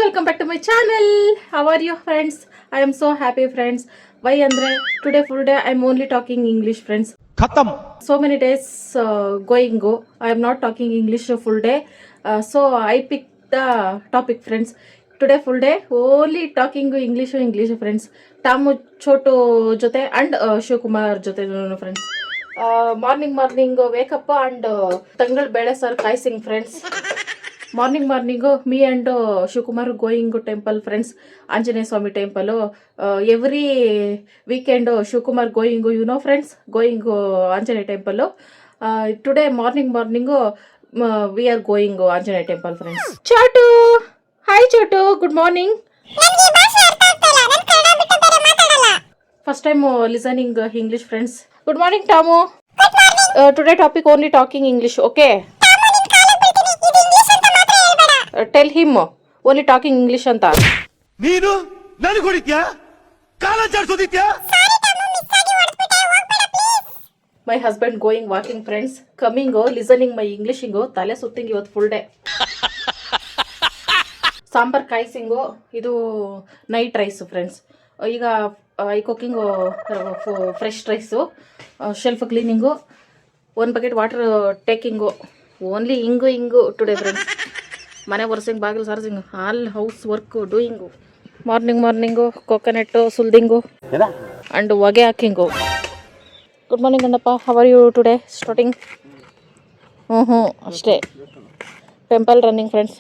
welcome back to my channel. How are you friends? I am so happy friends. Why andre today full day I am only talking English friends. खत्म. So many days go. I am not talking English full day. So I picked the topic friends. Today full day only talking English friends. Tamu Choto jote and Shivakumar jote friends. Morning wake up and Tangal Bele sir kaising friends. Morning me and Shivakumar going to temple friends. Anjaneya Swami temple. Every weekend Shivakumar going, you know friends, going Anjaneya temple. Today morning we are going Anjaneya temple friends. Chotu, hi Chotu, good morning. First time listening English friends. Good morning Tamu. Today topic only talking English, okay? Tell him only talking English ಅಂತ. ನೀನು ನನಗೆ ಹೊಡಿತ್ಯಾ? ಕಾಲ ಜಾಡ್ಸೋದಿತ್ಯಾ? My husband going walking friends, coming listening my English ತಲೆ ಸುತ್ತಿಂಗ್ ಇವತ್ತು full day. Sambar ಕಾಯಿಸಿಂಗು ಇದು night rice friends. ಈಗ I cooking fresh rice, shelf cleaning, 1 bucket water taking, only ಹಿಂಗು ಟುಡೇ ಫ್ರೆಂಡ್ಸ್. ಮನೆ ಒರೆಸಿಂಗ್ ಬಾಗಿಲು ಸಾರ್ಸಿಂಗ್ all house work doing. Morning coconut ಸುಲ್ದಿಂಗು ಅಂಡ್ ಹೊಗೆ ಹಾಕಿಂಗು. ಗುಡ್ ಮಾರ್ನಿಂಗ್ ಗಂಡಪ್ಪ, how are you today? Starting ಅಷ್ಟೇ. Temple running friends.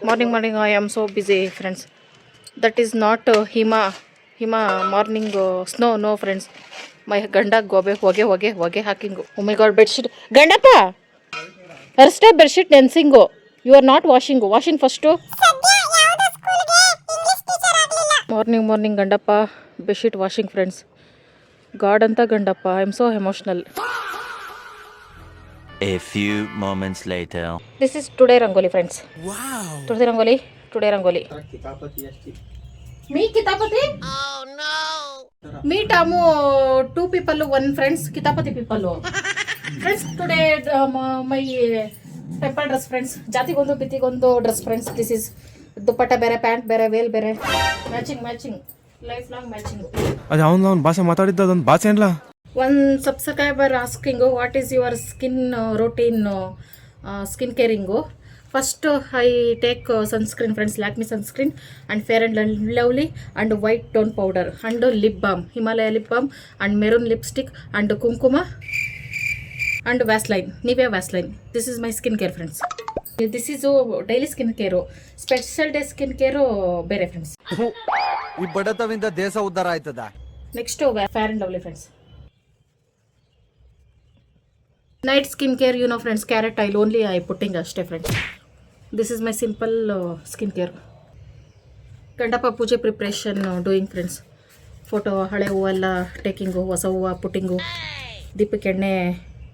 Morning I am so busy friends. That is not ಹಿಮ morning snow, no friends. My ಗಂಡ ಗೋಬೆ ಹೊಗೆ ಹಾಕಿಂಗು. ಓ my god, bedsheet ಗಂಡಪ್ಪ ಅಷ್ಟೇ, ಬೆಡ್ಶೀಟ್ ನೆನ್ಸಿಂಗು. You are not washing first. Morning ಗಂಡಪ್ಪ bedsheet washing friends. God ಅಂತ ಗಂಡಪ್ಪ, I am so emotional. A few moments later. This is today Rangoli friends. Wow. Today Rangoli. Me Kitapati? Oh no. Me Tamu, 2 people, 1 friends, Kitapati people. Friends, today my temple dress friends. Jatigondu Pitigondu dress friends. This is dupatta bere, pant bere, veil bere. Matching. Lifelong matching. ಅದು ಅವನು ಭಾಷೆ ಮಾತಾಡಿದ್ದ ಅದೊಂದು ಭಾಷೆ ಏನ್ಲ? One subscriber asking what is your skin routine, skin caring. First I take sunscreen friends, Lakme sunscreen and Fair and Lovely and white tone powder and lip balm, Himalaya lip balm and maroon lipstick and kumkuma and Vaseline, Nivea Vaseline. This is my skin care friends. This is daily skin care. Special day skin care ಬೇರೆ friends. ಈ ಬಡತವಿಂದ ದೇಶ ಉದ್ಧಾರ ಆಯ್ತದ. Next Fair and Lovely friends. Night skin care, you know friends, carrot oil only I putting ಅಷ್ಟೇ friends. This is my simple skin care. ಗಂಡಪ್ಪ ಪೂಜೆ preparation doing friends. Photo ಹಳೆ ಹೂವೆಲ್ಲ taking, ಹೊಸ ಹೂವು ಪುಟ್ಟಿಂಗು, ದೀಪಕ್ಕೆ ಎಣ್ಣೆ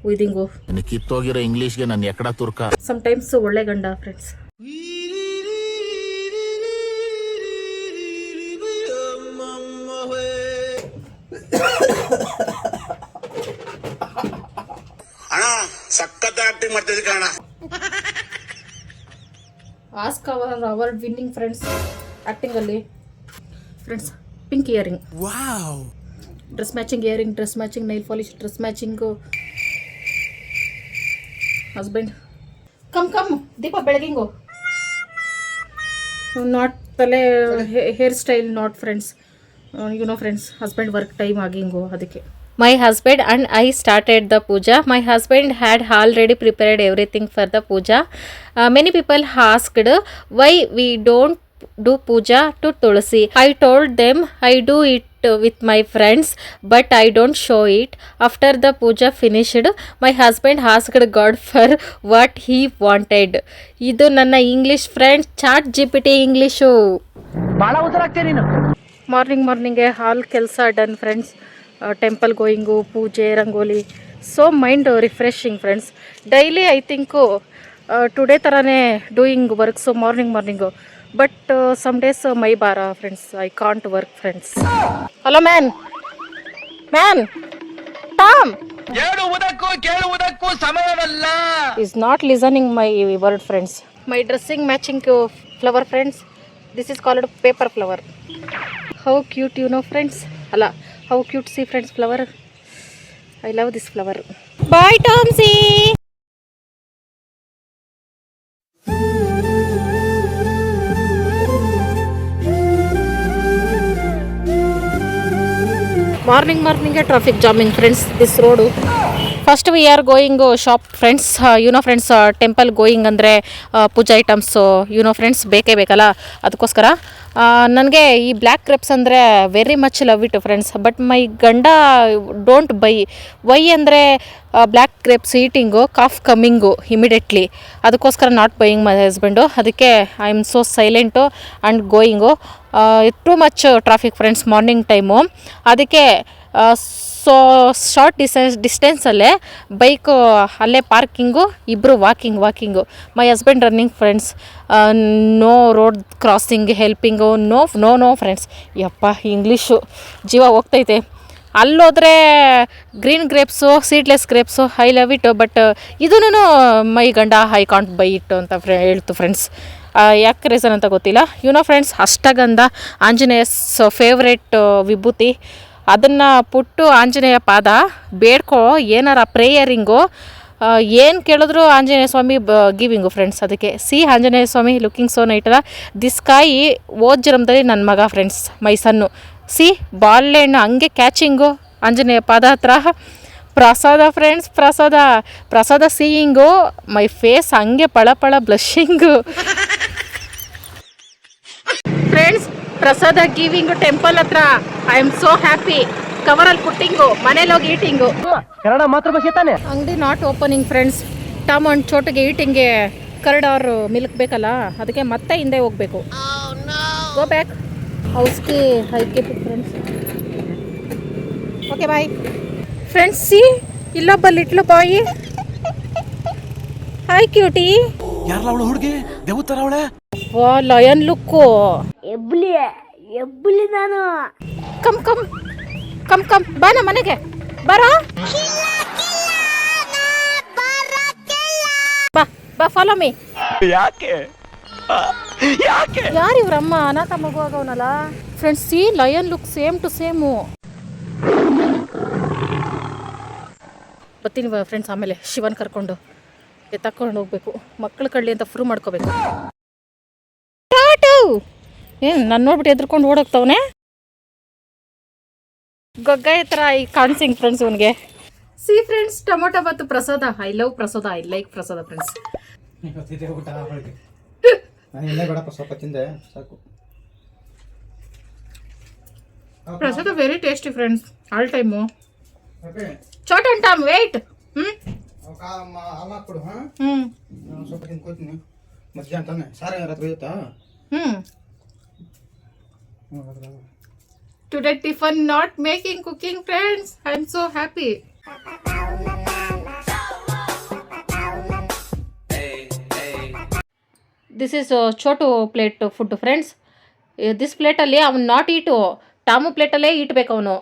ಉಯ್ದಿಂಗು. ಕಿತ್ತೋಗಿರೋ ಇಂಗ್ಲಿಷ್ಗೆ ನಾನು ಎಕಡ ತುರ್ಕ. ಸಮ್ಟೈಮ್ಸ್ ಒಳ್ಳೆ ಗಂಡ ಫ್ರೆಂಡ್ಸ್. ಸಖತ್ ಆಕ್ಟಿಂಗ್ ಮಾಡ್ತಿದ್ದೆ ಕಾರಣ. Ask award winning friends acting ಅಲ್ಲಿ friends. Pink earring, wow. Dress matching earring, dress matching nail polish, dress matching husband. Come ದೀಪ ಬೆಳಗಿಂಗು. ನಾಟ್ ತಲೆ hair style not friends, you know friends, husband work time ಆಗಿಂಗು ಅದಕ್ಕೆ. My husband and I started the puja. My husband had already prepared everything for the puja. Many people asked why we don't do puja to Tulsi. I told them I do it with my friends but I don't show it. After the puja finished, my husband asked God for what he wanted. Idu nanna English friend chat GPT English. ಬಹಳ ಉತ್ತರಾಗ್ತೇ ನೀನು. Morning ಹಾಲ್ ಕೆಲಸ done friends. Temple going, ಪೂಜೆ, rangoli, so mind refreshing friends. Daily I think today ಥರನೇ doing works morning. But some days my ಬಾರ friends, I can't work friends. Hello man Tom ಹೇಳುವುದಕ್ಕೂ ಕೇಳುವುದಕ್ಕೂ ಸಮಯವಲ್ಲ. Is not listening my word friends. My dressing matching flower, friends. This is called paper flower. How cute, you know, friends. Alla, how cute, see, friends, flower. I love this flower. Bye, Tomsy. Morning traffic jamming, friends. This road. First we are going shop, friends. You know, friends, temple going ಅಂದರೆ puja items you know friends ಬೇಕೇ ಬೇಕಲ್ಲ, ಅದಕ್ಕೋಸ್ಕರ ನನಗೆ ಈ black crepes ಅಂದರೆ very much love it friends. But my ಗಂಡ don't buy. Why ಅಂದರೆ black crepes eating cough coming immediately, ಅದಕ್ಕೋಸ್ಕರ ನಾಟ್ ಬೈಯಿಂಗ್ ಮೈ ಹಸ್ಬೆಂಡು. ಅದಕ್ಕೆ I am so silent and going. Too much traffic friends morning time, ಅದಕ್ಕೆ so short ಡಿಸ್ಟೆನ್ಸಲ್ಲೇ bike ಅಲ್ಲೇ parking, ಇಬ್ಬರು walking. My husband running friends. No road crossing ಹೆಲ್ಪಿಂಗು, no friends. ಯಪ್ಪ English ಜೀವ ಹೋಗ್ತೈತೆ. ಅಲ್ಲೋದ್ರೆ green grapes, seedless grapes, I love it. But ಇದೂ my ಗಂಡ ಐ ಕಾಂಟ್ ಬೈ ಇಟ್ಟು ಅಂತ ಹೇಳ್ತು ಫ್ರೆಂಡ್ಸ್. ಯಾಕೆ ರೀಸನ್ ಅಂತ ಗೊತ್ತಿಲ್ಲ. ಯು ನೋ ಫ್ರೆಂಡ್ಸ್, ಅಷ್ಟಗಂಧ ಆಂಜನೇಯ ಫೇವ್ರೇಟ್ ವಿಭೂತಿ, ಅದನ್ನು ಪುಟ್ಟು ಆಂಜನೇಯ ಪಾದ ಬೇಡ್ಕೊ, ಏನಾರ ಪ್ರೇಯರಿಂಗು ಏನು ಕೇಳಿದ್ರು ಆಂಜನೇಯ ಸ್ವಾಮಿ ಗಿವಿಂಗು ಫ್ರೆಂಡ್ಸ್. ಅದಕ್ಕೆ see Anjaneya Swami looking so ನೈಟಲ್ಲ. ದಿಸ್ ಕಾಯಿ ಓದ್ ಜನ್ಮದಲ್ಲಿ ನನ್ನ ಮಗ ಫ್ರೆಂಡ್ಸ್, ಮೈ ಸನ್ನು. ಸಿ ಬಾಳೆಹಣ್ಣು ಹಂಗೆ ಕ್ಯಾಚಿಂಗು ಆಂಜನೇಯ ಪಾದ ಹತ್ರ. ಪ್ರಸಾದ ಫ್ರೆಂಡ್ಸ್, ಪ್ರಸಾದ ಸೀಯಿಂಗು, ಮೈ ಫೇಸ್ ಹಂಗೆ ಪಳ ಬ್ಲಷಿಂಗು ಫ್ರೆಂಡ್ಸ್. ಪ್ರಸಾದ ಗಿವಿಂಗು ಟೆಂಪಲ್ ಹತ್ರ. I am so happy. ಕವರಲ್ಲಿ ಪುಟ್ಟಿಂಗು, ಮನೇಲಿ ಹೋಗಿ ಈಟಿಂಗು. ಕನ್ನಡ ಮಾತೃಭಾಷೆ ತಾನೆ. ಅಂಗಡಿ not opening friends. Tom and ಚೋಟಿಗೆ ಈಟಿಂಗ್ಗೆ ಕರ್ಡ್ ಆರ್ ಮಿಲ್ಕ್ ಬೇಕಲ್ಲ, ಅದಕ್ಕೆ ಮತ್ತೆ ಹಿಂದೆ ಹೋಗಬೇಕು. ಗೋ ಬ್ಯಾಕ್ ಹೌಸ್ಗೆ I keep it friends. Okay bye friends. See ಇಲ್ಲೊಬ್ಬ ಲಿಟ್ಲು ಬಾಯಿ. Hi cutie. ಯಾರಲ್ಲ ಅವಳು ಹುಡುಗಿ ದೇವತರ ಅವಳೆ? ವಾ ಲಯನ್ ಲುಕ್ಕು. ಎಬ್ಬುಲಿ ನಾನು. ಕಮ್ ಬಾ ನಮ್ಮ ಮನೆಗೆ ಬರೋ. ಬಾ ಫಾಲೋ ಮೀ. ಯಾಕೆ ಯಾರು ಇವ್ರಮ್ಮ? ಅನಾಥ ಮಗು ಆಗವನಲ್ಲ ಫ್ರೆಂಡ್ಸ್. See lion look same to same. ಬರ್ತೀನಿ ಫ್ರೆಂಡ್ಸ್, ಆಮೇಲೆ ಶಿವನ್ ಕರ್ಕೊಂಡು ತಕೊಂಡು ಹೋಗ್ಬೇಕು. ಮಕ್ಕಳು ಕಳ್ಳಿ ಅಂತ ಫ್ರೂ ಮಾಡ್ಕೋಬೇಕು. ಏನು ನಾನು ನೋಡ್ಬಿಟ್ಟು ಎದ್ರುಕೊಂಡು ಓಡೋಗ್ತವನೆ. ಗೊಗ್ಗಾಯ ಥರ ಈ ಕಾಣಿಸಿಂಗ್ ಫ್ರೆಂಡ್ಸ್ ಇವನಿಗೆ. ಸಿ ಫ್ರೆಂಡ್ಸ್, ಟೊಮೊಟೊ ಮತ್ತು ಪ್ರಸಾದ. ಐ ಲವ್ ಪ್ರಸಾದ, ಐ ಲೈಕ್ ಪ್ರಸಾದ ಫ್ರೆಂಡ್ಸ್. ಪ್ರಸಾದ very tasty friends, all time. ಚೋಟ್ and Tom wait. Today Tiffin not making cooking friends. I am so happy. This is chotu plate food friends. This plate ಅಲ್ಲಿ ಅವನು not eat, Tom ಪ್ಲೇಟಲ್ಲೇ ಈಟ್ಬೇಕು ಅವನು.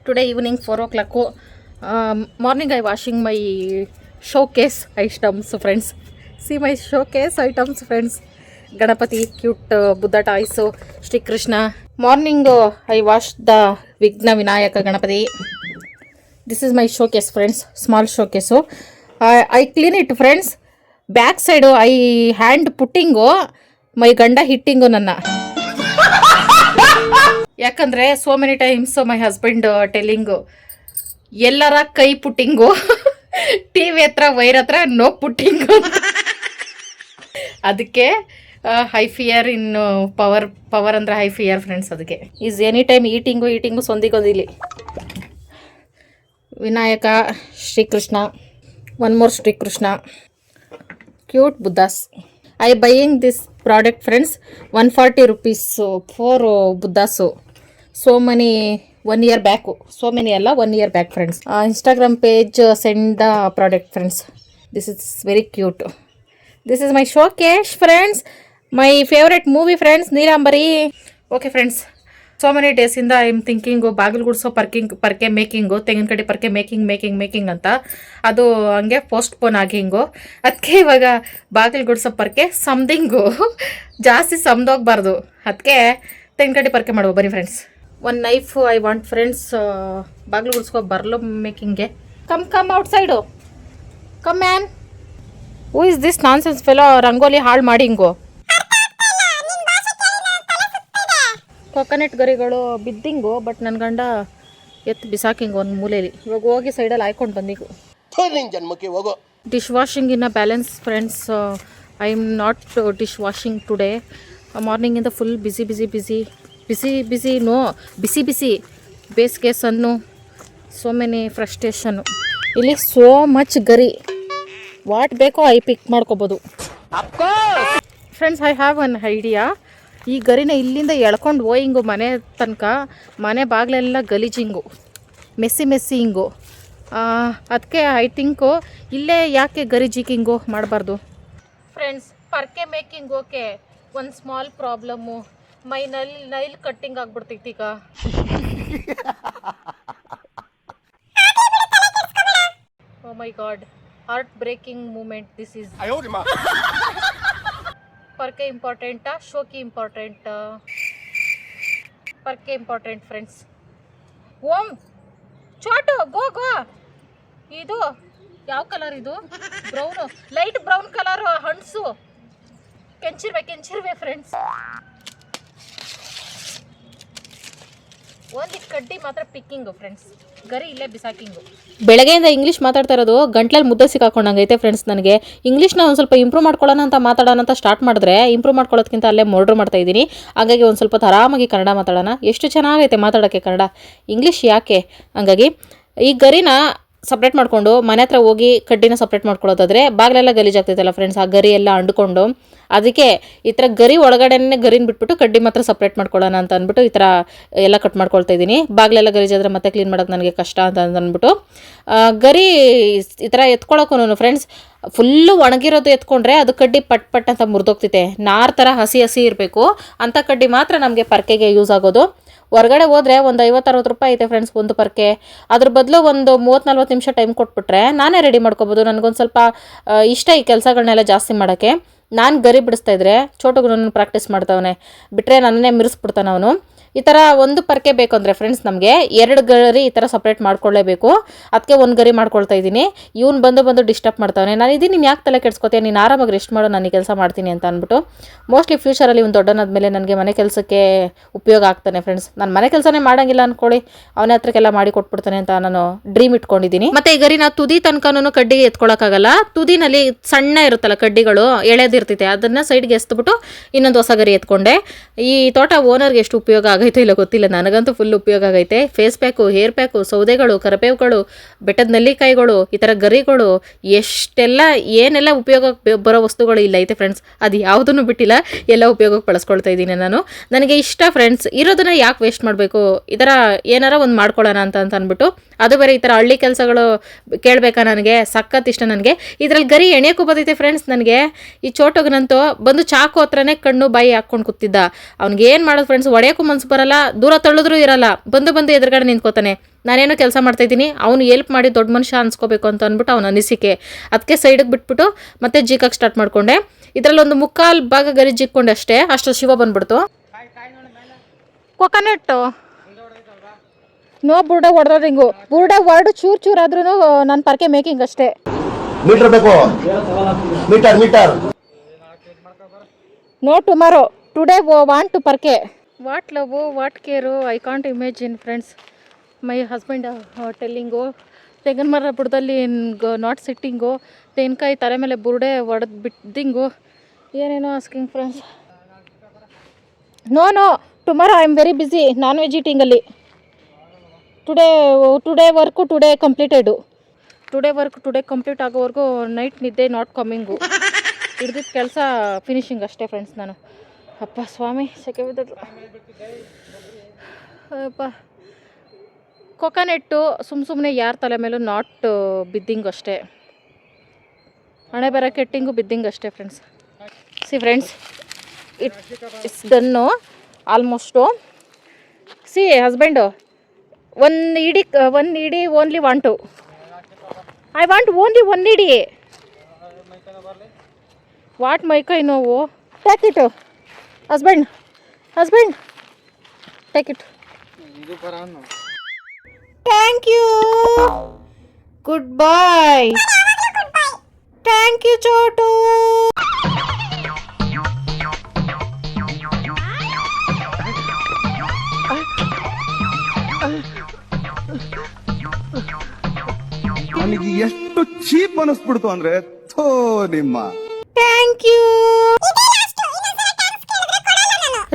Today evening 4 o'clock. Morning I washing my showcase items friends. See my showcase items friends. Ganapati, cute Buddha toys, Shri Krishna. Morning I washed the Vigna Vinayaka Ganapati. This is my showcase friends, small showcase. I clean it friends. Back side I hand putting my ganda hitting ನನ್ನ. ಯಾಕಂದರೆ so many times my husband telling ಎಲ್ಲರ ಕೈ putting, T V ಹತ್ರ wire ಹತ್ರ no putting. ಅದಕ್ಕೆ high fear in power ಅಂದರೆ high fear friends. ಅದಕ್ಕೆ is any time eating ಸೊಂದಿಗೊಂದಿಲ್ಲಿ. Vinayaka, Shrikrishna, one more Shrikrishna, cute Buddhas. I buying this product friends 140 rupees for Buddhas. So many 1 year back. So many alla 1 year back friends. Instagram page send the product friends. This is very cute. This is my showcase friends. My favorite movie friends, Neelambari. Okay friends, so many ಡೇಸಿಂದ I am thinking ಬಾಗಿಲು ಗುಡಿಸೋ ಪರ್ಕೆ making, ತೆಂಗಿನ ಕಡೆ ಪರ್ಕೆ making ಅಂತ. ಅದು ಹಂಗೆ postpone ಆಗಿ ಹಿಂಗು. ಅದಕ್ಕೆ ಇವಾಗ ಬಾಗಿಲು ಗುಡಿಸೋ ಪರ್ಕೆ ಸಮದಿಂಗು ಜಾಸ್ತಿ ಸಮದೋಗ್ಬಾರ್ದು. ಅದಕ್ಕೆ ತೆಂಗಿನ ಕಡೆ ಪರ್ಕೆ ಮಾಡುವ ಬನ್ನಿ ಫ್ರೆಂಡ್ಸ್. ಒಂದು ನೈಫ್ ಐ ವಾಂಟ್ ಫ್ರೆಂಡ್ಸ್, ಬಾಗಿಲು ಗುಡಿಸ್ಕೊ ಬರಲು ಮೇಕಿಂಗ್ಗೆ. Come outside, come man. Who is this nonsense fellow rangoli ಹಾಳು ಮಾಡಿ ಹಿಂಗು. ಕೊಕೊನೆಟ್ ಗರಿಗಳು ಬಿದ್ದಿಂಗು, ಬಟ್ ನನ್ನ ಗಂಡ ಎತ್ತು ಬಿಸಾಕಿಂಗು ಒಂದು ಮೂಲೆಯಲ್ಲಿ. ಇವಾಗ ಹೋಗಿ ಸೈಡಲ್ಲಿ ಹಾಯ್ಕೊಂಡು ಬಂದಿಗು. ಜನ್ಮಕ್ಕೆ ಹೋಗೋ. Dish washing in a balance friends. I am not dish washing today. ಮಾರ್ನಿಂಗಿಂದ ಫುಲ್ ಬಿಸಿ ಬೇಸಿಗೆ ಸನ್ನು, ಸೋ ಮೆನಿ ಫ್ರಸ್ಟ್ರೇಷನ್ನು. ಇಲ್ಲಿ ಸೋ ಮಚ್ ಗರಿ, ವಾಟ್ ಬೇಕೋ ಐ ಪಿಕ್ ಮಾಡ್ಕೋಬೋದು friends. I have one idea. ಈ ಗರಿನ ಇಲ್ಲಿಂದ ಎಳ್ಕೊಂಡು ಹೋಯಿಂಗು ಮನೆ ತನಕ, ಮನೆ ಬಾಗಿಲೆಲ್ಲ ಗಲೀಜಿಂಗು, ಮೆಸ್ಸಿ ಹಿಂಗು. ಅದಕ್ಕೆ ಐ ಥಿಂಕು ಇಲ್ಲೇ ಯಾಕೆ ಗರಿ ಜಿಕಿಂಗು ಮಾಡಬಾರ್ದು ಫ್ರೆಂಡ್ಸ್. ಪರ್ಕೆ ಮೇಕಿಂಗ್ ಓಕೆ, ಒಂದು small problem, my nail cutting ಆಗ್ಬಿಡ್ತೈತಿ ಈಗ. Oh my god, heart breaking moment this is. ಪರ್ಕೆ ಇಂಪಾರ್ಟೆಂಟಾ, ಶೋಕಿ ಇಂಪಾರ್ಟೆಂಟಾ? ಪರ್ಕೆ ಇಂಪಾರ್ಟೆಂಟ್ ಫ್ರೆಂಡ್ಸ್. ಓಮ್ ಚೋಟು ಗೋ. ಇದು ಯಾವ ಕಲರ್ ಇದು? ಬ್ರೌನು, ಲೈಟ್ ಬ್ರೌನ್ ಕಲರ್ ಹಣ್ಸು. ಕೆಂಚಿರ್ವೆ ಫ್ರೆಂಡ್ಸ್. ಒಂದು ಕಡ್ಡಿ ಮಾತ್ರ ಪಿಕ್ಕಿಂಗು ಫ್ರೆಂಡ್ಸ್, ಗರಿ ಇಲ್ಲೇ ಬಿಸಾಕಿಂಗು. ಬೆಳಗ್ಗೆಯಿಂದ ಇಂಗ್ಲೀಷ್ ಮಾತಾಡ್ತಾ ಇರೋದು ಗಂಟ್ಲಲ್ಲಿ ಮುದ್ದೆ ಸಿಕ್ಕಾಕೊಂಡಂಗೈತೆ ಫ್ರೆಂಡ್ಸ್. ನನಗೆ ಇಂಗ್ಲೀಷ್ನ ಒಂದು ಸ್ವಲ್ಪ ಇಂಪ್ರೂವ್ ಮಾಡ್ಕೊಳ್ಳೋಣ ಅಂತ ಮಾತಾಡೋಣ ಅಂತ ಸ್ಟಾರ್ಟ್ ಮಾಡಿದ್ರೆ, ಇಂಪ್ರೂವ್ ಮಾಡ್ಕೊಳ್ಳೋದಕ್ಕಿಂತ ಅಲ್ಲೇ ಮೋಡ್ರ್ ಮಾಡ್ತಾ ಇದ್ದೀನಿ. ಹಾಗಾಗಿ ಒಂದು ಸ್ವಲ್ಪ ಆರಾಮಾಗಿ ಕನ್ನಡ ಮಾತಾಡೋಣ. ಎಷ್ಟು ಚೆನ್ನಾಗೈತೆ ಮಾತಾಡೋಕ್ಕೆ ಕನ್ನಡ, ಇಂಗ್ಲೀಷ್ ಯಾಕೆ? ಹಂಗಾಗಿ ಈ ಗರಿನ ಸಪ್ರೇಟ್ ಮಾಡಿಕೊಂಡು ಮನೆ ಹತ್ರ ಹೋಗಿ ಕಡ್ಡಿನ ಸಪ್ರೇಟ್ ಮಾಡ್ಕೊಳ್ಳೋದಾದರೆ ಬಾಗಿಲೆಲ್ಲ ಗಲೀಜಾಗ್ತೈತಲ್ಲ ಫ್ರೆಂಡ್ಸ್, ಆ ಗರಿ ಎಲ್ಲ ಅಂಡ್ಕೊಂಡು. ಅದಕ್ಕೆ ಈ ಥರ ಗರಿ ಒಳಗಡೆನೇ ಗರಿನ ಬಿಟ್ಬಿಟ್ಟು ಕಡ್ಡಿ ಮಾತ್ರ ಸಪ್ರೇಟ್ ಮಾಡ್ಕೊಳ್ಳೋಣ ಅಂತ ಅಂದ್ಬಿಟ್ಟು ಈ ಥರ ಎಲ್ಲ ಕಟ್ ಮಾಡ್ಕೊಳ್ತಾ ಇದ್ದೀನಿ. ಬಾಗಿಲೆಲ್ಲ ಗಲೀಜಾದರೆ ಮತ್ತೆ ಕ್ಲೀನ್ ಮಾಡೋದು ನನಗೆ ಕಷ್ಟ ಅಂತ ಅಂದ್ಬಿಟ್ಟು ಗರಿ ಈ ಥರ ಎತ್ಕೊಳ್ಳೋಕ್ಕೂ ಫ್ರೆಂಡ್ಸ್, ಫುಲ್ಲು ಒಣಗಿರೋದು ಎತ್ಕೊಂಡ್ರೆ ಅದು ಕಡ್ಡಿ ಪಟ್ ಅಂತ ಮುರಿದೋಗ್ತೈತೆ. ನಾರ್ ಥರ ಹಸಿ ಇರಬೇಕು ಅಂಥ ಕಡ್ಡಿ ಮಾತ್ರ ನಮಗೆ ಪರ್ಕೆಗೆ ಯೂಸ್ ಆಗೋದು. ಹೊರಗಡೆ ಹೋದರೆ ಒಂದು 50-60 ರೂಪಾಯಿ ಐತೆ ಫ್ರೆಂಡ್ಸ್ ಒಂದು ಪರ್ಕೆ. ಅದ್ರ ಬದಲು ಒಂದು 30-40 ನಿಮಿಷ ಟೈಮ್ ಕೊಟ್ಬಿಟ್ರೆ ನಾನೇ ರೆಡಿ ಮಾಡ್ಕೊಬೋದು. ನನಗೊಂದು ಸ್ವಲ್ಪ ಇಷ್ಟ ಈ ಕೆಲಸಗಳನ್ನೆಲ್ಲ ಜಾಸ್ತಿ ಮಾಡೋಕ್ಕೆ. ನಾನು ಗರಿ ಬಿಡಿಸ್ತಾ ಇದ್ರೆ ಚೋಟುಗೂ ನನ್ನ ಪ್ರಾಕ್ಟೀಸ್ ಮಾಡ್ತಾವನೆ, ಬಿಟ್ಟರೆ ನನ್ನೇ ಮಿರಿಸ್ಬಿಡ್ತಾನೆ ಅವನು. ಈ ಥರ ಒಂದು ಪರ್ಕೆ ಬೇಕು ಅಂದರೆ ಫ್ರೆಂಡ್ಸ್ ನಮಗೆ 2 ಗರಿ ಈ ಥರ ಸಪ್ರೇಟ್ ಮಾಡ್ಕೊಳ್ಳೇಬೇಕು. ಅದಕ್ಕೆ ಒಂದು ಗರಿ ಮಾಡ್ಕೊಳ್ತಾ ಇದ್ದೀನಿ. ಇವ್ನು ಬಂದು ಡಿಸ್ಟರ್ಬ್ ಮಾಡ್ತಾವನೆ. ನಾನು ಇದೀನಿ, ನೀನು ಯಾಕೆ ತಲೆ ಕೆಡ್ಸ್ಕೊತೀಯ, ನೀನು ಆರಾಮಾಗಿ ರೆಸ್ಟ್ ಮಾಡೋ, ನಾನು ಈ ಕೆಲಸ ಮಾಡ್ತೀನಿ ಅಂತ ಅಂದ್ಬಿಟ್ಟು. ಮೋಸ್ಟ್ಲಿ ಫ್ಯೂಚರಲ್ಲಿ ಒಂದು ದೊಡ್ಡನಾದ್ಮೇಲೆ ನನಗೆ ಮನೆ ಕೆಲಸಕ್ಕೆ ಉಪಯೋಗ ಆಗ್ತಾನೆ ಫ್ರೆಂಡ್ಸ್. ನಾನು ಮನೆ ಕೆಲಸನೇ ಮಾಡೋಂಗಿಲ್ಲ ಅಂದ್ಕೊಳ್ಳಿ, ಅವನ ಹತ್ರಕ್ಕೆಲ್ಲ ಮಾಡಿ ಕೊಟ್ಬಿಡ್ತಾನೆ ಅಂತ ನಾನು ಡ್ರೀಮ್ ಇಟ್ಕೊಂಡಿದ್ದೀನಿ. ಮತ್ತು ಈ ಗರಿನ ತುದಿ ತನಕನೂ ಕಡ್ಡಿಗೆ ಎತ್ಕೊಳ್ಳೋಕ್ಕಾಗಲ್ಲ. ತುದಿನಲ್ಲಿ ಸಣ್ಣ ಇರುತ್ತಲ್ಲ ಕಡ್ಡಿಗಳು, ಎಳೆದಿರ್ತೈತೆ, ಅದನ್ನು ಸೈಡ್ಗೆ ಎಸ್ಬಿಟ್ಟು ಇನ್ನೊಂದು ಹೊಸ ಗರಿ ಎತ್ಕೊಂಡೆ. ಈ ತೋಟ ಓನರ್ಗೆ ಎಷ್ಟು ಉಪಯೋಗ ಆಗೈತೆ ಇಲ್ಲ ಗೊತ್ತಿಲ್ಲ, ನನಗಂತೂ ಫುಲ್ ಉಪಯೋಗ ಆಗೈತೆ. ಫೇಸ್ ಪ್ಯಾಕು, ಹೇರ್ ಪ್ಯಾಕು, ಸೌದೆಗಳು, ಕರಿಬೇವುಗಳು, ಬೆಟ್ಟದ ನೆಲ್ಲಿಕಾಯಿಗಳು, ಈ ಥರ ಗರಿಗಳು, ಏನೆಲ್ಲ ಉಪಯೋಗ ಬರೋ ವಸ್ತುಗಳು ಇಲ್ಲ ಐತೆ ಫ್ರೆಂಡ್ಸ್. ಅದು ಯಾವುದನ್ನು ಬಿಟ್ಟಿಲ್ಲ, ಎಲ್ಲ ಉಪಯೋಗಕ್ಕೆ ಬಳಸ್ಕೊಳ್ತಾ ಇದ್ದೀನಿ ನಾನು. ನನಗೆ ಇಷ್ಟ ಫ್ರೆಂಡ್ಸ್, ಇರೋದನ್ನ ಯಾಕೆ ವೇಸ್ಟ್ ಮಾಡಬೇಕು, ಈ ಥರ ಏನಾರ ಒಂದು ಮಾಡ್ಕೊಳ್ಳೋಣ ಅಂತ ಅಂದ್ಬಿಟ್ಟು. ಅದು ಬೇರೆ ಈ ಥರ ಹಳ್ಳಿ ಕೆಲಸಗಳು ಕೇಳಬೇಕಾ ನನಗೆ, ಸಖತ್ ಇಷ್ಟ ನನಗೆ. ಇದರಲ್ಲಿ ಗರಿ ಎಣೆಯೋಕ್ಕೂ ಬರ್ತೈತೆ ಫ್ರೆಂಡ್ಸ್ ನನಗೆ. ಈ ಚೋಟೋಗನಂತೂ ಬಂದು ಚಾಕು ಹತ್ರನೇ ಕಣ್ಣು ಬಾಯಿ ಹಾಕ್ಕೊಂಡು ಕೂತಿದ್ದ. ಅವ್ನಿಗೆ ಏನು ಮಾಡೋದು ಫ್ರೆಂಡ್ಸ್, ಹೊಡೆಯೋಕ್ಕೂ ಮನ್ಸು ಬರಲ್ಲ, ದೂರ ತಳ್ಳಿದ್ರೂ ಇರಲ್ಲ, ಬಂದು ಎದುರುಗಡೆ ನಿಂತ್ಕೋತಾನೆ. ನಾನೇನೋ ಕೆಲಸ ಮಾಡ್ತಾಯಿದ್ದೀನಿ, ಅವನು ಎಲ್ಪ್ ಮಾಡಿ ದೊಡ್ಡ ಮನುಷ್ಯ ಅನ್ಸ್ಕೋಬೇಕು ಅಂತ ಅಂದ್ಬಿಟ್ಟು ಅವನ ಅನಿಸಿಕೆ. ಅದಕ್ಕೆ ಸೈಡಿಗೆ ಬಿಟ್ಬಿಟ್ಟು ಮತ್ತೆ ಜಿಕ್ಕಕ್ಕೆ ಸ್ಟಾರ್ಟ್ ಮಾಡಿಕೊಂಡೆ. ಇದರಲ್ಲಿ ಒಂದು 3/4 ಭಾಗ ಗರಿ ಜಿಕ್ಕೊಂಡೆ ಅಷ್ಟು ಶಿವ ಬಂದ್ಬಿಡ್ತು. ಕೊಕೊನೆಟ್ಟು ನೋ ಬುರ್ಡೆ ಹೊಡೆದ್ರಿಂಗು, ಬುರ್ಡೆ ಹೊರಡು ಚೂರು ಆದ್ರೂ ನನ್ನ ಪರ್ಕೆ ಮೇಕಿಂಗ್ ಅಷ್ಟೇ. ಮೀಟರ್ ಬೇಕು, meter. No tomorrow, today want to ಪರ್ಕೆ. What love, what care, I can't imagine friends. My husband telling, ತೆಂಗಿನ ಮರ ಬುಡದಲ್ಲಿ ನಾಟ್ ಸಿಟ್ಟಿಂಗು, ತೆಂಗಿನಕಾಯಿ ತಲೆ ಮೇಲೆ ಬುರ್ಡೆ ಹೊಡೆದು ಬಿಟ್ಟಿಂಗು, ಏನೇನೋ asking friends. No tomorrow I am very busy non veg ಈಟಿಂಗಲ್ಲಿ. Today work today completed. Today work today complete ಆಗೋವರೆಗೂ ನೈಟ್ ನಿದ್ದೆ ನಾಟ್ ಕಮ್ಮಿಂಗು. ಹಿಡ್ದಿದ್ದ ಕೆಲಸ ಫಿನಿಶಿಂಗ್ ಅಷ್ಟೇ ಫ್ರೆಂಡ್ಸ್. ನಾನು ಅಪ್ಪ ಸ್ವಾಮಿ ಸೆಕೆ ಬಿದ್ದದ್ದು. ಅಪ್ಪ ಕೊಕೊನೆಟ್ಟು ಸುಮ್ಮನೆ ಯಾರ ತಲೆ ಮೇಲೂ ನಾಟ್ ಬಿದ್ದಿಂಗು ಅಷ್ಟೇ, ಹಣೆ ಬರ ಕೆಟ್ಟಿಂಗು ಬಿದ್ದಿಂಗು ಅಷ್ಟೇ friends. See friends, it's done. Almost. See husband one ID only want. I want only one ID. What ಮೈಕೈ ನೋವು? Take it husband, take it. Thank you, good bye. Thank you Chotu. ನನಗೆ ಎಷ್ಟು ಚೀಪ್ ಅನಿಸ್ಬಿಡ್ತು ಅಂದ್ರೆ ಥೋ ನಿಮ್ಮ. Thank you.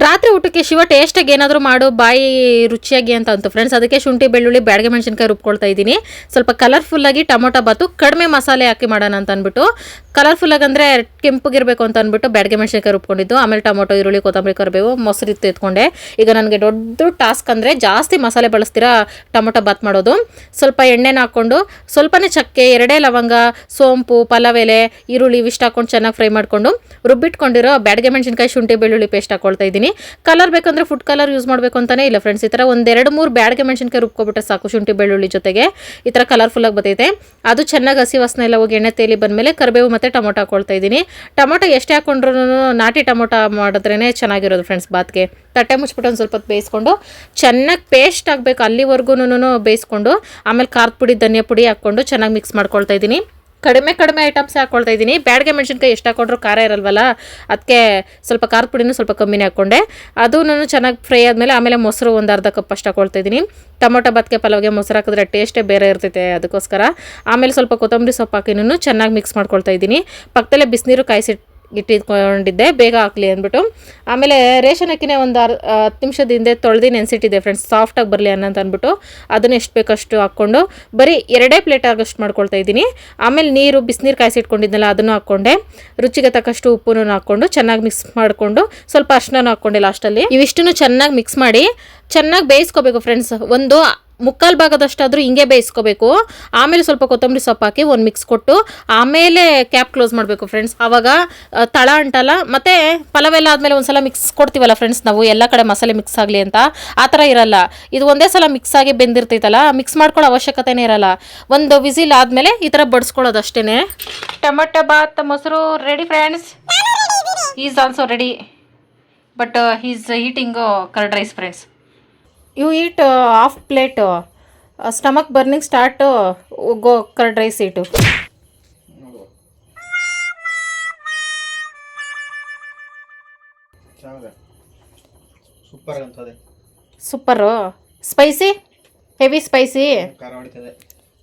ರಾತ್ರಿ ಊಟಕ್ಕೆ ಶಿವ ಟೇಸ್ಟಾಗಿ ಏನಾದರೂ ಮಾಡು ಬಾಯಿ ರುಚಿಯಾಗಿ ಅಂತ ಅಂತು ಫ್ರೆಂಡ್ಸ್. ಅದಕ್ಕೆ ಶುಂಠಿ ಬೆಳ್ಳುಳ್ಳಿ ಬ್ಯಾಡಗೆ ಮೆಣಸಿನ್ಕಾಯಿ ರುಬ್ಕೊಳ್ತಾ ಇದ್ದೀನಿ. ಸ್ವಲ್ಪ ಕಲರ್ಫುಲ್ಲಾಗಿ ಟೊಮೊಟೊ ಬಾತು ಕಡಿಮೆ ಮಸಾಲೆ ಹಾಕಿ ಮಾಡೋಣ ಅಂತ ಅಂದ್ಬಿಟ್ಟು, ಕಲರ್ಫುಲ್ಲಾಗಿ ಅಂದರೆ ಕೆಂಪಗಿರಬೇಕು ಅಂತ ಅಂದ್ಬಿಟ್ಟು ಬ್ಯಾಡಗೆ ಮೆಣಸಿನ್ಕಾಯಿ ರುಬ್ಕೊಂಡಿದ್ದು. ಆಮೇಲೆ ಟೊಮೊಟೊ, ಈರುಳ್ಳಿ, ಕೊತ್ತಂಬರಿ, ಕರಿಬೇವು, ಮೊಸರು ಎತ್ಕೊಂಡೆ. ಈಗ ನನಗೆ ದೊಡ್ಡ ಟಾಸ್ಕ್ ಅಂದರೆ ಜಾಸ್ತಿ ಮಸಾಲೆ ಬಳಸ್ತೀರಾ ಟೊಮೊಟೊ ಬಾತ್ ಮಾಡೋದು. ಸ್ವಲ್ಪ ಎಣ್ಣೆನ ಹಾಕ್ಕೊಂಡು ಸ್ವಲ್ಪನೇ ಚಕ್ಕೆ, 2 ಲವಂಗ, ಸೋಂಪು, ಪಲಾವ್ ಎಲೆ, ಈರುಳ್ಳಿ ಇವಿಷ್ಟು ಹಾಕ್ಕೊಂಡು ಚೆನ್ನಾಗಿ ಫ್ರೈ ಮಾಡಿಕೊಂಡು ರುಬ್ಬಿಟ್ಕೊಂಡಿರೋ ಬ್ಯಾಡಗೆ ಮೆಣಸಿನ್ಕಾಯಿ, ಶುಂಠಿ ಬೆಳ್ಳುಳ್ಳಿ ಪೇಸ್ಟ್ ಹಾಕ್ಕೊಳ್ತಾ ಇದ್ದೀನಿ. ಕಲರ್ ಬೇಕಂದ್ರೆ ಫುಡ್ ಕಲರ್ ಯೂಸ್ ಮಾಡಬೇಕು ಅಂತಾನೆ ಇಲ್ಲ ಫ್ರೆಂಡ್ಸ್. ಈ ಥರ 1-2-3 ಬ್ಯಾಡಗೆ ಮೆಣಸಿನ್ಕಾಯಿ ರುಬ್ಕೊಬಿಟ್ರೆ ಸಾಕು ಶುಂಠಿ ಬೆಳ್ಳುಳ್ಳಿ ಜೊತೆಗೆ. ಈ ಥರ ಕಲರ್ಫುಲ್ಲಾಗಿ ಬರ್ತೈತೆ. ಅದು ಚೆನ್ನಾಗಿ ಹಸಿ ವಾಸನೆ ಎಲ್ಲ ಹೋಗಿ ಎಣ್ಣೆ ತೇಲಿ ಬಂದಮೇಲೆ ಕರಿಬೇವು ಮತ್ತು ಟೊಮೊಟೊ ಹಾಕ್ಕೊಳ್ತಾ ಇದ್ದೀನಿ. ಟೊಮೊಟೊ ಎಷ್ಟೇ ಹಾಕೊಂಡ್ರು ನಾಟಿ ಟೊಮೊಟೊ ಮಾಡಿದ್ರೇ ಚೆನ್ನಾಗಿರೋದು ಫ್ರೆಂಡ್ಸ್ ಬಾತ್ಗೆ. ತಟ್ಟೆ ಮುಚ್ಚಿಬಿಟ್ಟು ಒಂದು ಸ್ವಲ್ಪ ಬೇಯಿಸ್ಕೊಂಡು ಚೆನ್ನಾಗಿ ಪೇಸ್ಟ್ ಆಗಬೇಕು ಅಲ್ಲಿವರೆಗೂ ಬೇಯಿಸ್ಕೊಂಡು, ಆಮೇಲೆ ಖಾರದ ಪುಡಿ, ಧನಿಯಾ ಪುಡಿ ಹಾಕ್ಕೊಂಡು ಚೆನ್ನಾಗಿ ಮಿಕ್ಸ್ ಮಾಡ್ಕೊಳ್ತಾ ಇದ್ದೀನಿ. ಕಡಿಮೆ ಐಟಮ್ಸ್ ಹಾಕ್ಕೊಳ್ತಾ ಇದ್ದೀನಿ. ಬ್ಯಾಡಗೆ ಮೆಣಸಿನ್ಕಾಯಿ ಎಷ್ಟು ಹಾಕೊಂಡ್ರು ಖಾರ ಇರಲ್ವಲ್ಲ, ಅದಕ್ಕೆ ಸ್ವಲ್ಪ ಖಾರದ ಪುಡಿನೂ ಸ್ವಲ್ಪ ಕಮ್ಮಿನೇ ಹಾಕ್ಕೊಂಡೆ. ಅದೂ ಚೆನ್ನಾಗಿ ಫ್ರೈ ಆದಮೇಲೆ ಆಮೇಲೆ ಮೊಸರು 1/2 ಕಪ್ ಅಷ್ಟು ಹಾಕ್ಕೊಳ್ತಾ ಇದ್ದೀನಿ. ಟೊಮೊಟೊ ಬಾತ್ಗೆ ಪಲಾವ್ಗೆ ಮೊಸರು ಹಾಕಿದ್ರೆ ಟೇಸ್ಟೇ ಬೇರೆ ಇರ್ತೈತೆ, ಅದಕ್ಕೋಸ್ಕರ. ಆಮೇಲೆ ಸ್ವಲ್ಪ ಕೊತ್ತಂಬರಿ ಸೊಪ್ಪು ಹಾಕಿನೂ ಚೆನ್ನಾಗಿ ಮಿಕ್ಸ್ ಮಾಡ್ಕೊಳ್ತಾ ಇದ್ದೀನಿ. ಪಕ್ಕದಲ್ಲೇ ಬಿಸಿನೀರು ಇಟ್ಟಿಟ್ಕೊಂಡಿದ್ದೆ ಬೇಗ ಹಾಕಲಿ ಅಂದ್ಬಿಟ್ಟು. ಆಮೇಲೆ ರೇಷನ್ ಅಕ್ಕಿನೇ ಒಂದು 10 ನಿಮಿಷದ ಹಿಂದೆ ತೊಳೆದು ನೆನೆಸಿಟ್ಟಿದ್ದೆ ಫ್ರೆಂಡ್ಸ್, ಸಾಫ್ಟಾಗಿ ಬರಲಿ ಅನ್ನಂತ ಅಂದ್ಬಿಟ್ಟು. ಅದನ್ನು ಎಷ್ಟು ಬೇಕಷ್ಟು ಹಾಕ್ಕೊಂಡು ಬರೀ 2 ಪ್ಲೇಟ್ ಆಗೋಷ್ಟು ಮಾಡ್ಕೊಳ್ತಾ ಇದ್ದೀನಿ. ಆಮೇಲೆ ನೀರು, ಬಿಸಿನೀರು ಕಾಯಿಸಿಟ್ಕೊಂಡಿದ್ನಲ್ಲ ಅದನ್ನು ಹಾಕ್ಕೊಂಡೆ. ರುಚಿಗೆ ತಕ್ಕಷ್ಟು ಉಪ್ಪನ್ನು ಹಾಕ್ಕೊಂಡು ಚೆನ್ನಾಗಿ ಮಿಕ್ಸ್ ಮಾಡಿಕೊಂಡು ಸ್ವಲ್ಪ ಅರ್ಶಿನ ಹಾಕ್ಕೊಂಡೆ ಲಾಸ್ಟಲ್ಲಿ. ಇವಿಷ್ಟನ್ನು ಚೆನ್ನಾಗಿ ಮಿಕ್ಸ್ ಮಾಡಿ ಚೆನ್ನಾಗಿ ಬೇಯಿಸ್ಕೋಬೇಕು ಫ್ರೆಂಡ್ಸ್. ಒಂದು 3/4 ಭಾಗದಷ್ಟಾದರೂ ಹಿಂಗೆ ಬೇಯಿಸ್ಕೋಬೇಕು. ಆಮೇಲೆ ಸ್ವಲ್ಪ ಕೊತ್ತಂಬರಿ ಸೊಪ್ಪು ಹಾಕಿ ಒಂದು ಮಿಕ್ಸ್ ಕೊಟ್ಟು ಆಮೇಲೆ ಕ್ಯಾಪ್ ಕ್ಲೋಸ್ ಮಾಡಬೇಕು ಫ್ರೆಂಡ್ಸ್. ಆವಾಗ ತಳ ಅಂಟಲ್ಲ. ಮತ್ತು ಪಲಾವೆಲ್ಲ ಆದಮೇಲೆ ಒಂದು ಸಲ ಮಿಕ್ಸ್ ಕೊಡ್ತೀವಲ್ಲ ಫ್ರೆಂಡ್ಸ್ ನಾವು, ಎಲ್ಲ ಕಡೆ ಮಸಾಲೆ ಮಿಕ್ಸ್ ಆಗಲಿ ಅಂತ. ಆ ಥರ ಇರಲ್ಲ. ಇದು ಒಂದೇ ಸಲ ಮಿಕ್ಸ್ ಆಗಿ ಬೆಂದಿರ್ತೈತಲ್ಲ, ಮಿಕ್ಸ್ ಮಾಡ್ಕೊಳ್ಳೋ ಅವಶ್ಯಕತೆನೇ ಇರಲ್ಲ. ಒಂದು ವಿಸಿಲ್ ಆದಮೇಲೆ ಈ ಥರ ಬಡಿಸ್ಕೊಳ್ಳೋದು ಅಷ್ಟೇ. ಟೊಮೆಟೊ ಬಾತ್ ಮೊಸರು ready friends. Is also ready, but is eating curd rice friends. You eat half plate, stomach burning start, go curd rice eat. Super spicy, heavy spicy.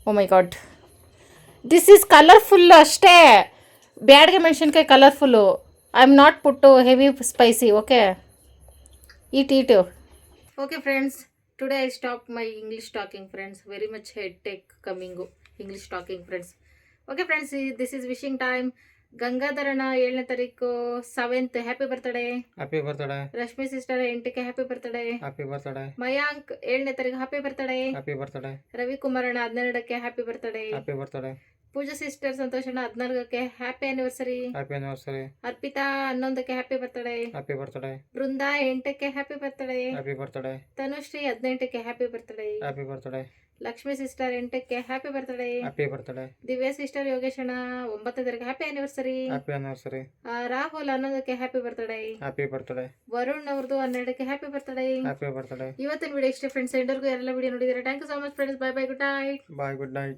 Oh my god, this is colorful ಅಷ್ಟೇ. ಬ್ಯಾಡಗೆ ಮೆಣಸಿನ್ಕಾಯಿ colourful. I am not put heavy spicy. Okay, eat. Okay friends, today I stopped my English talking friends. Very much headache coming English talking friends. Okay friends, this is wishing time. ಗಂಗಾಧರನ 7ನೇ ತಾರೀಕು 7th happy birthday. Happy birthday. Rashmi sister 8ಕ್ಕೆ happy birthday. Happy birthday. Mayank 7ನೇ ತಾರೀಕು happy birthday. Happy birthday. ರವಿಕುಮಾರಣ್ಣ 12ಕ್ಕೆ happy birthday. Happy birthday. Pooja sister ಸಂತೋಷಣ್ಣ 14ಕ್ಕೆ happy anniversary. Happy anniversary. Arpita 11ಕ್ಕೆ happy birthday. Happy birthday. Brinda 8ಕ್ಕೆ happy birthday. Happy birthday. Tanushree 18ಕ್ಕೆ happy birthday. Happy birthday. Lakshmi sister 8ಕ್ಕೆ happy birthday. Happy birthday. Divya sister ಯೋಗೇಶಣ್ಣ 9ನೇ ತಾರೀಕು happy anniversary. Happy anniversary. Rahul 11ಕ್ಕೆ happy birthday. Happy birthday. Varun ಅವ್ರದ್ದು 12ಕ್ಕೆ ಹ್ಯಾಪಿ ಬರ್ತ್ಡೇ. Happy birthday. ಇವತ್ತಿನ ವಿಡಿಯೋ ಇಷ್ಟೇ ಫ್ರೆಂಡ್ಸ್. ಎಂಡರ್ಗೂ ಎಲ್ಲ ವಿಡಿಯೋ ನೋಡಿದರೆ thank you so much friends. Bye bye, good night. Bye, good night.